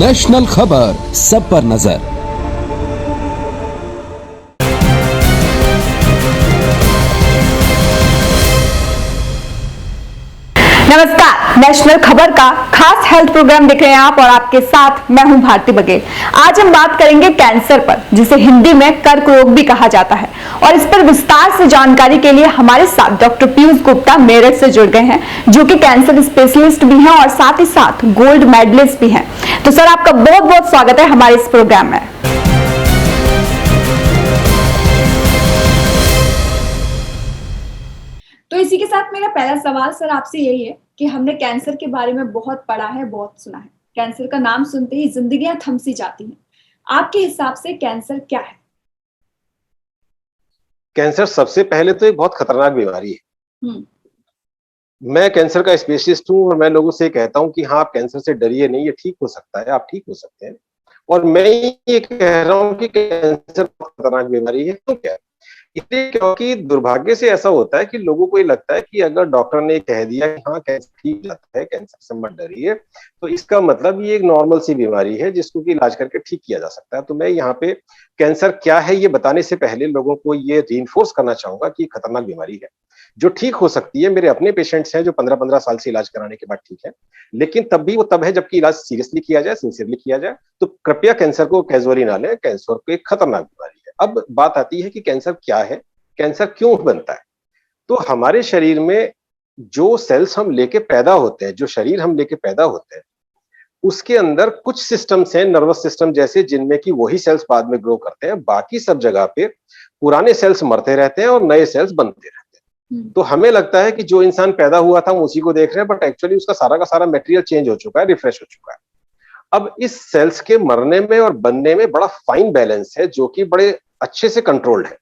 National खबर, सब पर नजर। नमस्कार, नेशनल खबर का खास हेल्थ प्रोग्राम देख रहे हैं आप और आपके साथ मैं हूं भारती बघेल। आज हम बात करेंगे कैंसर पर, जिसे हिंदी में कर्क रोग भी कहा जाता है। और इस पर विस्तार से जानकारी के लिए हमारे साथ डॉक्टर पीयूष गुप्ता मेरठ से जुड़ गए हैं, जो कि कैंसर स्पेशलिस्ट भी हैं और साथ ही साथ गोल्ड मेडलिस्ट भी हैं। तो सर, आपका बहुत बहुत स्वागत है हमारे इस प्रोग्राम में। तो इसी के साथ मेरा पहला सवाल सर आपसे यही है कि हमने कैंसर के बारे में बहुत पढ़ा है, बहुत सुना है। कैंसर का नाम सुनते ही जिंदगियां थम सी जाती हैं। आपके हिसाब से कैंसर क्या है? कैंसर सबसे पहले तो एक बहुत खतरनाक बीमारी है। मैं कैंसर का स्पेशलिस्ट हूं और मैं लोगों से कहता हूं कि हाँ, आप कैंसर से डरिए नहीं, ये ठीक हो सकता है, आप ठीक हो सकते हैं। और मैं ये कह रहा हूं कि कैंसर बहुत खतरनाक बीमारी है। तो क्या? इसलिए क्योंकि दुर्भाग्य से ऐसा होता है कि लोगों को ये लगता है कि अगर डॉक्टर ने कह दिया कि हाँ, कैंसर ठीक जाता है, कैंसर से मत डरिए, तो इसका मतलब ये एक नॉर्मल सी बीमारी है जिसको कि इलाज करके ठीक किया जा सकता है। तो मैं यहाँ पे कैंसर क्या है ये बताने से पहले लोगों को ये रीइंफोर्स करना चाहूंगा कि खतरनाक बीमारी है जो ठीक हो सकती है। मेरे अपने पेशेंट्स हैं जो 15-15 साल से इलाज कराने के बाद ठीक है, लेकिन तब भी वो तब है जबकि इलाज सीरियसली किया जाए, सिंसियरली किया जाए। तो कृपया कैंसर को कैजुअली ना लें, कैंसर को एक खतरनाक बीमारी है। अब बात आती है कि कैंसर क्या है, कैंसर क्यों बनता है। तो हमारे शरीर में जो सेल्स हम लेके पैदा होते हैं, जो शरीर हम लेके पैदा होते हैं, उसके अंदर कुछ सिस्टम्स हैं, नर्वस सिस्टम जैसे, जिनमें कि वही सेल्स बाद में ग्रो करते हैं। बाकी सब जगह पे पुराने सेल्स मरते रहते हैं और नए सेल्स बनते रहते हैं। तो हमें लगता है कि जो इंसान पैदा हुआ था हम उसी को देख रहे हैं, बट एक्चुअली उसका सारा का सारा मटेरियल चेंज हो चुका है, रिफ्रेश हो चुका है। अब इस सेल्स के मरने में और बनने में बड़ा फाइन बैलेंस है जो कि बड़े अच्छे से कंट्रोल्ड है।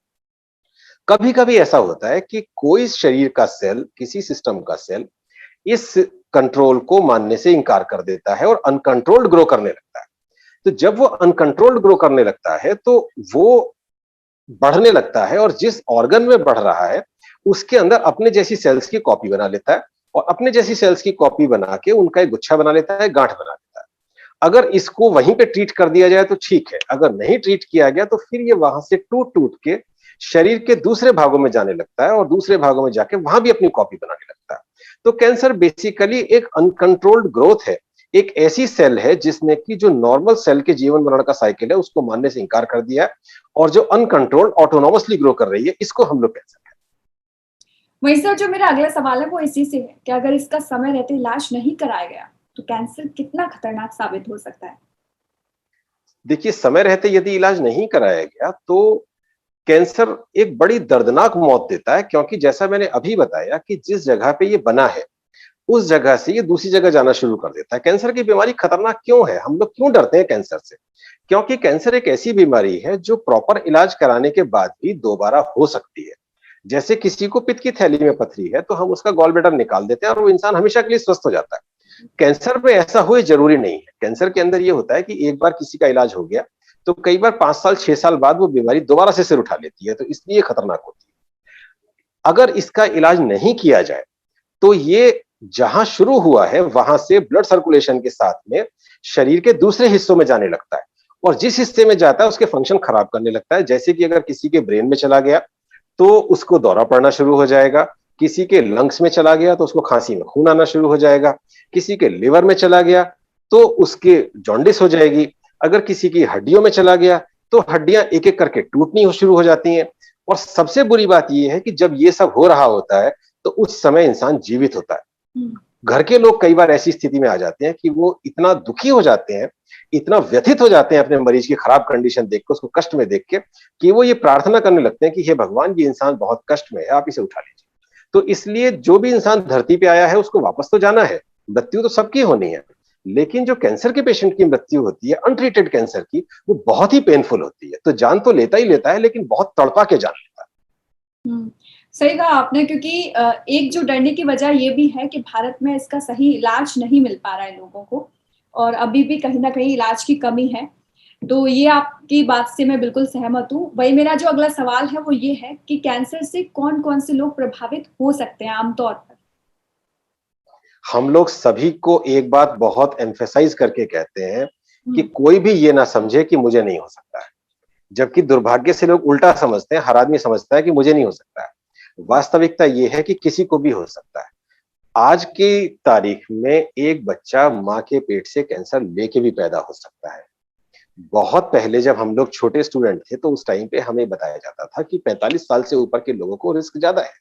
कभी कभी ऐसा होता है कि कोई शरीर का सेल, किसी सिस्टम का सेल इस कंट्रोल को मानने से इंकार कर देता है और अनकंट्रोल्ड ग्रो करने लगता है। तो जब वो अनकंट्रोल्ड ग्रो करने लगता है तो वो बढ़ने लगता है और जिस ऑर्गन में बढ़ रहा है उसके अंदर अपने जैसी सेल्स की कॉपी बना लेता है और अपने जैसी सेल्स की कॉपी बना के उनका एक गुच्छा बना लेता है, गांठ बना लेता है। अगर इसको वहीं पे ट्रीट कर दिया जाए तो ठीक है, अगर नहीं ट्रीट किया गया तो फिर ये वहां से टूट टूट के शरीर के दूसरे भागों में जाने लगता है और दूसरे भागों में जाके वहां भी अपनी कॉपी बनाने लगता है। तो कैंसर बेसिकली एक अनकंट्रोल्ड ग्रोथ है, एक ऐसी सेल है जिसने कि जो नॉर्मल सेल के जीवन मरण का साइकिल है उसको मानने से इंकार कर दिया है और जो अनकंट्रोल्ड ऑटोनोमसली ग्रो कर रही है, इसको हम लोग कैंसर कहते हैं। वही सर, जो मेरा अगला सवाल है वो इसी से है कि अगर इसका समय रहते इलाज नहीं कराया गया तो कैंसर कितना खतरनाक साबित हो सकता है? देखिए, समय रहते यदि इलाज नहीं कराया गया तो कैंसर एक बड़ी दर्दनाक मौत देता है, क्योंकि जैसा मैंने अभी बताया कि जिस जगह पे ये बना है उस जगह से ये दूसरी जगह जाना शुरू कर देता है। कैंसर की बीमारी खतरनाक क्यों है, हम लोग क्यों डरते हैं कैंसर से? क्योंकि कैंसर एक ऐसी बीमारी है जो प्रॉपर इलाज कराने के बाद भी दोबारा हो सकती है। जैसे किसी को पित्त की थैली में पथरी है तो हम उसका गॉल ब्लैडर निकाल देते हैं और वो इंसान हमेशा के लिए स्वस्थ हो जाता है। कैंसर में ऐसा हुए जरूरी नहीं है। कैंसर के अंदर ये होता है कि एक बार किसी का इलाज हो गया तो कई बार 5 साल 6 साल बाद वो बीमारी दोबारा से सिर उठा लेती है, तो इसलिए खतरनाक होती है। अगर इसका इलाज नहीं किया जाए तो ये जहां शुरू हुआ है वहां से ब्लड सर्कुलेशन के साथ में शरीर के दूसरे हिस्सों में जाने लगता है और जिस हिस्से में जाता है उसके फंक्शन खराब करने लगता है। जैसे कि अगर किसी के ब्रेन में चला गया तो उसको दौरा पड़ना शुरू हो जाएगा, किसी के लंग्स में चला गया तो उसको खांसी में खून आना शुरू हो जाएगा, किसी के लिवर में चला गया तो उसके जॉन्डिस हो जाएगी, अगर किसी की हड्डियों में चला गया तो हड्डियां एक एक करके टूटनी शुरू हो जाती हैं। और सबसे बुरी बात यह है कि जब ये सब हो रहा होता है तो उस समय इंसान जीवित होता है। घर के लोग कई बार ऐसी स्थिति में आ जाते हैं कि वो इतना दुखी हो जाते हैं, इतना व्यथित हो जाते हैं अपने मरीज की खराब कंडीशन देख के, उसको कष्ट में देख के, कि वो ये प्रार्थना करने लगते हैं कि हे भगवान, ये इंसान बहुत कष्ट में है, आप इसे उठा लीजिए। तो इसलिए जो भी इंसान धरती पे आया है उसको वापस तो जाना है, मृत्यु तो सबकी होनी है, लेकिन जो कैंसर के पेशेंट की मृत्यु होती है, अनट्रीटेड कैंसर की, वो बहुत ही पेनफुल होती है। तो जान तो लेता ही लेता है लेकिन बहुत तड़पा के जान लेता है। सही कहा आपने, क्योंकि एक जो डरने की वजह ये भी है कि भारत में इसका सही इलाज नहीं मिल पा रहा है लोगों को और अभी भी कहीं ना कहीं इलाज की कमी है। तो ये आपकी बात से मैं बिल्कुल सहमत हूँ। वही मेरा जो अगला सवाल है वो ये है कि कैंसर से कौन कौन से लोग प्रभावित हो सकते हैं आमतौर पर? हम लोग सभी को एक बात बहुत एम्फेसाइज करके कहते हैं कि कोई भी ये ना समझे कि मुझे नहीं हो सकता है, जबकि दुर्भाग्य से लोग उल्टा समझते हैं, हर आदमी समझता है कि मुझे नहीं हो सकता है। वास्तविकता ये है कि किसी को भी हो सकता है। आज की तारीख में एक बच्चा माँ के पेट से कैंसर लेके भी पैदा हो सकता है। बहुत पहले जब हम लोग छोटे स्टूडेंट थे तो उस टाइम पे हमें बताया जाता था कि 45 साल से ऊपर के लोगों को रिस्क ज्यादा है।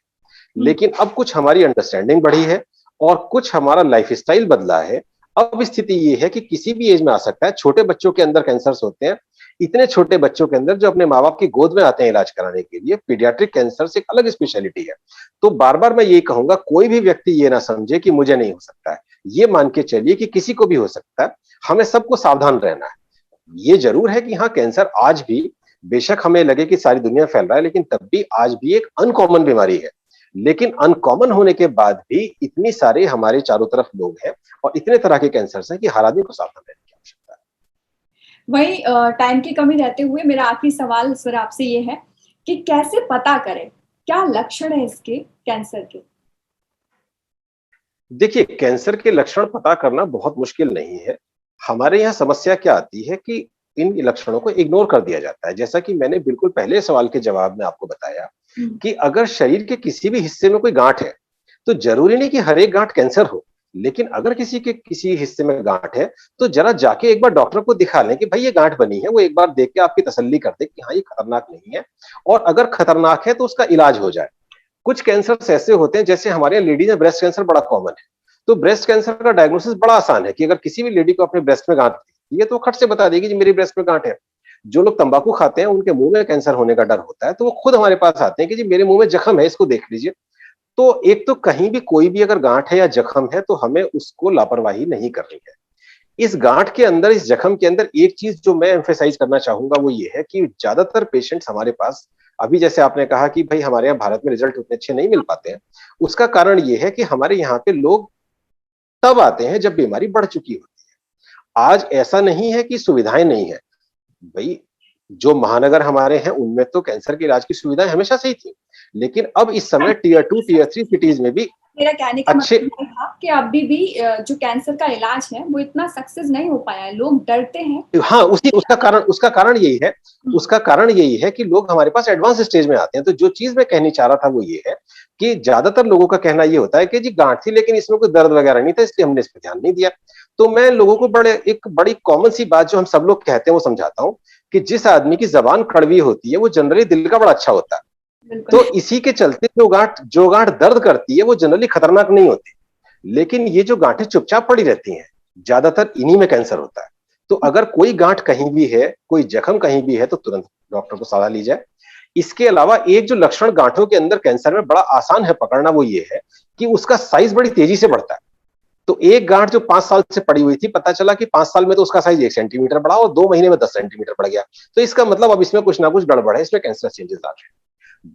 लेकिन अब कुछ हमारी अंडरस्टैंडिंग बढ़ी है और कुछ हमारा लाइफस्टाइल बदला है। अब स्थिति ये है कि किसी भी एज में आ सकता है। छोटे बच्चों के अंदर कैंसर होते हैं, इतने छोटे बच्चों के अंदर जो अपने माँ बाप की गोद में आते हैं इलाज कराने के लिए। पीडियाट्रिक कैंसर से एक अलग स्पेशलिटी है। तो बार बार मैं यही कहूंगा, कोई भी व्यक्ति ये ना समझे कि मुझे नहीं हो सकता है, ये मान के चलिए कि किसी को भी हो सकता है। हमें सबको सावधान रहना है। ये जरूर है कि हाँ, कैंसर आज भी, बेशक हमें लगे कि सारी दुनिया फैल रहा है, लेकिन तब भी आज भी एक अनकॉमन बीमारी है। लेकिन अनकॉमन होने के बाद भी इतनी सारे हमारे चारों तरफ लोग हैं और इतने तरह के कैंसर हैं कि हर आदमी को सावधान रहने की आवश्यकता है। वही टाइम की कमी रहते हुए मेरा आखिरी सवाल सर आपसे ये है कि कैसे पता करें, क्या लक्षण है इसके कैंसर के? देखिए, कैंसर के लक्षण पता करना बहुत मुश्किल नहीं है। हमारे यहाँ समस्या क्या आती है कि इन लक्षणों को इग्नोर कर दिया जाता है। जैसा कि मैंने बिल्कुल पहले सवाल के जवाब में आपको बताया कि अगर शरीर के किसी भी हिस्से में कोई गांठ है, तो जरूरी नहीं कि हर एक गांठ कैंसर हो। लेकिन अगर किसी के किसी हिस्से में गांठ है, तो जरा जाके एक बार डॉक्टर को दिखा लें कि भाई ये गांठ बनी है। वो एक बार देख के आपकी तसल्ली कर दे कि हाँ, ये खतरनाक नहीं है, और अगर खतरनाक है तो उसका इलाज हो जाए। कुछ कैंसर ऐसे होते हैं, जैसे हमारे यहाँ लेडीज में ब्रेस्ट कैंसर बड़ा कॉमन है। तो ब्रेस्ट कैंसर का डायग्नोसिस बड़ा आसान है कि अगर किसी भी लेडी को अपने ब्रेस्ट में गांठ दिखती है तो खट से बता देगी कि मेरी ब्रेस्ट में गांठ है। जो लोग तंबाकू खाते हैं, उनके मुंह में कैंसर होने का डर होता है, तो वो खुद हमारे पास आते हैं कि जी मेरे मुंह में जख्म है, इसको देख लीजिए। तो एक तो कहीं भी कोई भी अगर गांठ है या जख्म है तो हमें उसको लापरवाही नहीं करनी है। इस गांठ के अंदर, इस जख्म के अंदर एक चीज जो मैं एम्फेसाइज करना चाहूंगा वो ये है कि ज्यादातर पेशेंट्स हमारे पास, अभी जैसे आपने कहा कि भाई हमारे यहाँ भारत में रिजल्ट उतने अच्छे नहीं मिल पाते हैं, उसका कारण ये है कि हमारे यहाँ पे लोग तब आते हैं जब बीमारी बढ़ चुकी होती है। आज ऐसा नहीं है कि सुविधाएं नहीं है। भाई, जो महानगर हमारे हैं उनमें तो कैंसर के इलाज की सुविधाएं हमेशा से ही थी, लेकिन अब इस समय टीयर 2 टीयर 3 सिटीज में भी मेरा कहने का अच्छे, मतलब ये था कि अभी भी जो कैंसर का इलाज है वो इतना सक्सेस नहीं हो पाया है, लोग डरते हैं। हाँ, उसका कारण यही है। उसका कारण यही है कि लोग हमारे पास एडवांस स्टेज में आते हैं। तो जो चीज मैं कहनी चाह रहा था वो ये है कि ज्यादातर लोगों का कहना ये होता है कि जी गांठ थी लेकिन इसमें कोई दर्द वगैरह नहीं था, इसलिए हमने इस पर ध्यान नहीं दिया। तो मैं लोगों को एक बड़ी कॉमन सी बात जो हम सब लोग कहते हैं वो समझाता हूँ कि जिस आदमी की जबान कड़वी होती है वो जनरली दिल का बड़ा अच्छा होता है। तो इसी के चलते जो गांठ दर्द करती है वो जनरली खतरनाक नहीं होती। लेकिन ये जो गांठें चुपचाप पड़ी रहती हैं, ज्यादातर इन्हीं में कैंसर होता है। तो अगर कोई गांठ कहीं भी है, कोई जख्म कहीं भी है, तो तुरंत डॉक्टर को सलाह ली जाए। इसके अलावा एक जो लक्षण गांठों के अंदर कैंसर में बड़ा आसान है पकड़ना, वो ये है कि उसका साइज बड़ी तेजी से बढ़ता है। तो एक गांठ जो 5 साल से पड़ी हुई थी, पता चला कि 5 साल में तो उसका साइज 1 सेंटीमीटर बढ़ा और 2 महीने में 10 सेंटीमीटर बढ़ गया। तो इसका मतलब अब इसमें कुछ ना कुछ गड़बड़ है, इसमें कैंसर चेंजेस आ रहे हैं।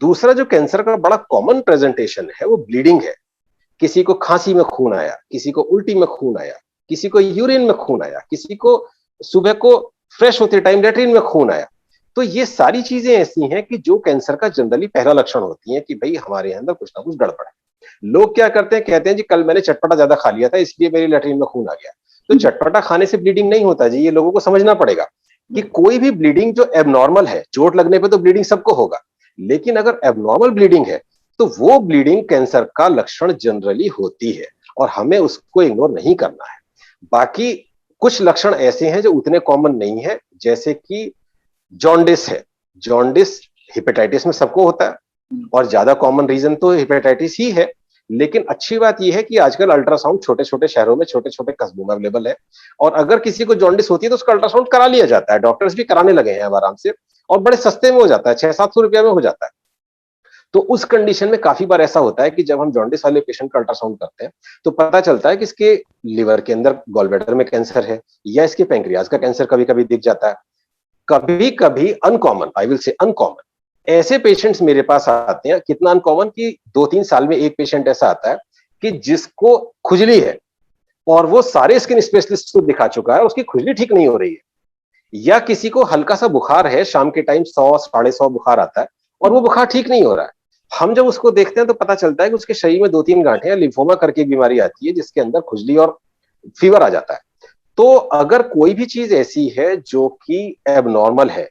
दूसरा जो कैंसर का बड़ा कॉमन प्रेजेंटेशन है वो ब्लीडिंग है। किसी को खांसी में खून आया, किसी को उल्टी में खून आया, किसी को यूरिन में खून आया, किसी को सुबह को फ्रेश होते टाइम लेटरिन में खून आया। तो ये सारी चीजें ऐसी हैं कि जो कैंसर का जनरली पहला लक्षण होती हैं कि भाई हमारे अंदर कुछ ना कुछ गड़बड़ है। लोग क्या करते हैं, कहते हैं जी कल मैंने चटपटा ज्यादा खा लिया था इसलिए मेरी लेटरिन में खून आ गया। तो चटपटा खाने से ब्लीडिंग नहीं होता जी, ये लोगों को समझना पड़ेगा कि कोई भी ब्लीडिंग जो एबनॉर्मल है, चोट लगने पे तो ब्लीडिंग सबको होगा, लेकिन अगर एबनॉर्मल ब्लीडिंग है तो वो ब्लीडिंग कैंसर का लक्षण जनरली होती है और हमें उसको इग्नोर नहीं करना है। बाकी कुछ लक्षण ऐसे हैं जो उतने कॉमन नहीं है, जैसे कि जॉन्डिस है। जॉन्डिस हेपेटाइटिस में सबको होता है और ज्यादा कॉमन रीजन तो हेपेटाइटिस ही है। लेकिन अच्छी बात यह है कि आजकल अल्ट्रासाउंड छोटे छोटे शहरों में, छोटे छोटे कस्बों में अवेलेबल है, और अगर किसी को जॉन्डिस होती है तो उसका अल्ट्रासाउंड करा लिया जाता है। डॉक्टर्स भी कराने लगे हैं अब आराम से, और बड़े सस्ते में हो जाता है, 600-700 रुपया में हो जाता है। तो उस कंडीशन में काफी बार ऐसा होता है कि जब हम जॉन्डिस वाले पेशेंट का अल्ट्रासाउंड करते हैं तो पता चलता है कि इसके लिवर के अंदर, गॉल ब्लैडर में कैंसर है, या इसके पैंक्रियाज का कैंसर कभी कभी दिख जाता है। कभी कभी uncommon, I will say uncommon, ऐसे पेशेंट्स मेरे पास आते हैं। कितना अनकॉमन कि 2-3 साल में एक पेशेंट ऐसा आता है कि जिसको खुजली है और वो सारे स्किन स्पेशलिस्ट को दिखा चुका है, उसकी खुजली ठीक नहीं हो रही है। या किसी को हल्का सा बुखार है, शाम के टाइम 100-150 बुखार आता है और वो बुखार ठीक नहीं हो रहा है। हम जब उसको देखते हैं तो पता चलता है कि उसके शरीर में 2-3 गांठें, लिम्फोमा करके बीमारी आती है जिसके अंदर खुजली और फीवर आ जाता है। तो अगर कोई भी चीज ऐसी है जो कि एबनॉर्मल है,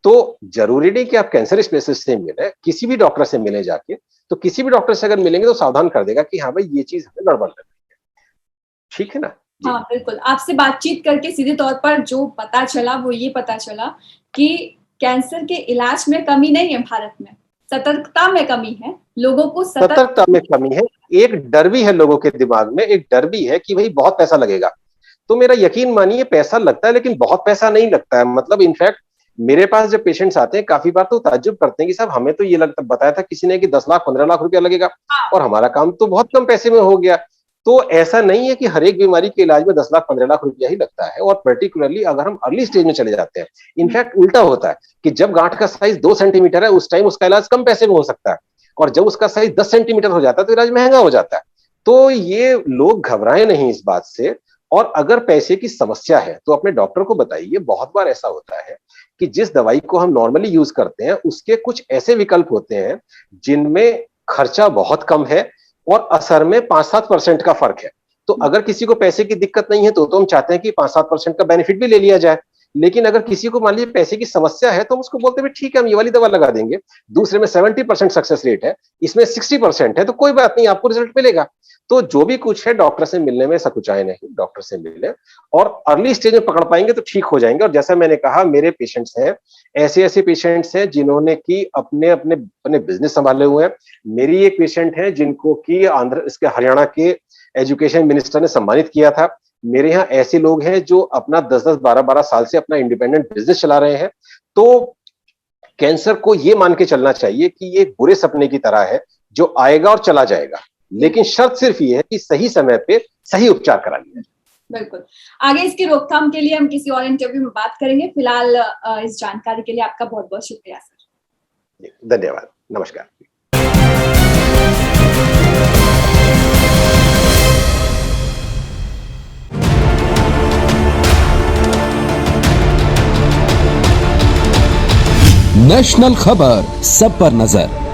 तो जरूरी नहीं कि आप कैंसर स्पेशलिस्ट से मिले, किसी भी डॉक्टर से मिले जाके। तो किसी भी डॉक्टर से अगर मिलेंगे तो सावधान कर देगा कि हाँ भाई ये चीज हमें गड़बड़ लग रही है। ठीक है ना जी। हाँ बिल्कुल, आपसे बातचीत करके सीधे तौर पर जो पता चला वो ये पता चला कि कैंसर के इलाज में कमी नहीं है भारत में, सतर्कता में कमी है। लोगों को सतर्कता में कमी है, एक डर भी है लोगों के दिमाग में, एक डर भी है कि भाई बहुत पैसा लगेगा। तो मेरा यकीन मानिए पैसा लगता है, लेकिन बहुत पैसा नहीं लगता है। मतलब इनफैक्ट मेरे पास जब पेशेंट्स आते हैं काफी बार तो ताज्जुब करते हैं कि साहब हमें तो ये लगता बताया था किसी ने कि 10 लाख 15 लाख रुपया लगेगा, और हमारा काम तो बहुत कम पैसे में हो गया। तो ऐसा नहीं है कि हर एक बीमारी के इलाज में 10 लाख 15 लाख रुपया ही लगता है। और पर्टिकुलरली अगर हम अर्ली स्टेज में चले जाते हैं, इनफैक्ट उल्टा होता है कि जब गांठ का साइज 2 सेंटीमीटर है उस टाइम उसका इलाज कम पैसे में हो सकता है, और जब उसका साइज 10 सेंटीमीटर हो जाता है तो इलाज महंगा हो जाता है। तो ये लोग घबराए नहीं इस बात से। और अगर पैसे की समस्या है तो अपने डॉक्टर को बताइए। बहुत बार ऐसा होता है कि जिस दवाई को हम नॉर्मली यूज करते हैं उसके कुछ ऐसे विकल्प होते हैं जिनमें खर्चा बहुत कम है और असर में 5-7% का फर्क है। तो अगर किसी को पैसे की दिक्कत नहीं है तो हम चाहते हैं कि 5-7% का बेनिफिट भी ले लिया जाए। लेकिन अगर किसी को मान लीजिए पैसे की समस्या है तो हम उसको बोलते हैं ठीक है हम ये वाली दवा लगा देंगे, दूसरे में 70% सक्सेस रेट है, इसमें 60% है, तो कोई बात नहीं आपको रिजल्ट मिलेगा। तो जो भी कुछ है डॉक्टर से मिलने में सकुचाए नहीं, डॉक्टर से मिले और अर्ली स्टेज में पकड़ पाएंगे तो ठीक हो जाएंगे। और जैसा मैंने कहा मेरे पेशेंट्स हैं, ऐसे पेशेंट्स हैं जिन्होंने की अपने अपने अपने बिजनेस संभाले हुए हैं। मेरी एक पेशेंट है जिनको की इसके हरियाणा के एजुकेशन मिनिस्टर ने सम्मानित किया था। मेरे यहाँ ऐसे लोग हैं जो अपना 10-10, 12-12 साल से अपना इंडिपेंडेंट बिजनेस चला रहे हैं। तो कैंसर को ये मान के चलना चाहिए कि ये बुरे सपने की तरह है जो आएगा और चला जाएगा, लेकिन शर्त सिर्फ ये है कि सही समय पे सही उपचार करा लिया जाए। बिल्कुल। आगे इसकी रोकथाम के लिए हम किसी और इंटरव्यू में बात करेंगे। फिलहाल इस जानकारी के लिए आपका बहुत बहुत शुक्रिया सर। धन्यवाद, नमस्कार। नेशनल खबर, सब पर नजर।